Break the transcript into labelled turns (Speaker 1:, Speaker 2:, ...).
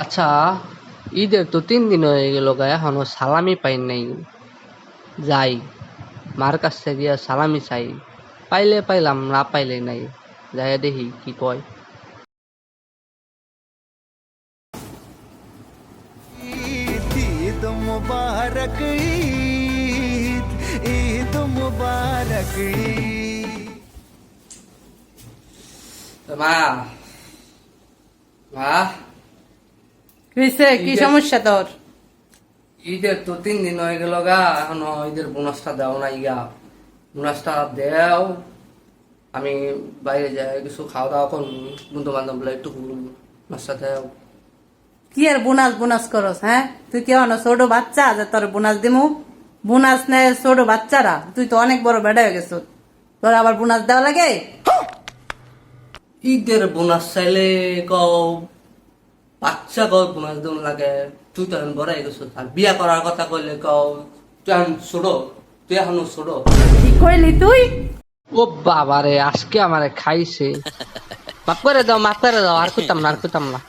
Speaker 1: আচ্ছা, ঈদের তো 3 দিন হয়ে গেল গা, এখনো সালামি পাই নাই। যাই মার কাছ থেকে গিয়া সালামি চাই, পাইলে পাইলাম, না পাইলে নাই। যাই দেখি কি কয়।
Speaker 2: ईद मुबारक ईद ईद मुबारक ईद।
Speaker 1: মা, মা,
Speaker 3: কিসে কি
Speaker 1: ঈদের-
Speaker 3: সমস্যা তোর?
Speaker 1: ঈদের তো 3 দিন হয়ে গেল গা, এখনো ঈদের বোনাসটা দেও নাই গা। বোনাসটা দেও, আমি বাইরে যাই কিছু খাওয়া দাওয়া করবো, বন্ধু বান্ধব একটু বোনাসটা দেও।
Speaker 3: কি আর বোনাস বোনাস করস? হ্যাঁ, তুই কি অন ছোট বাচ্চা যে তোর বোনাস দিমু? বোনাস নেয় ছোট বাচ্চারা, তুই তো অনেক বড় বেড়া হয়ে গেছ, তোর আবার বোনাস দেওয়া লাগে?
Speaker 1: ঈদের বোনাস চাইলে কও বাচ্চা কও বোনাস দেন লাগে। তুই তো এখন বড় হয়ে গেছো, আর বিয়া করার কথা কইলে কও তুই এখন ছোট, তুই এখনো ছোট।
Speaker 3: কি কইলি তুই?
Speaker 1: ও বাবা রে, আজকে আমারে খাইছে। মাফ করে দাও, মাফ করে দাও, আর করতাম না, আর করতাম না।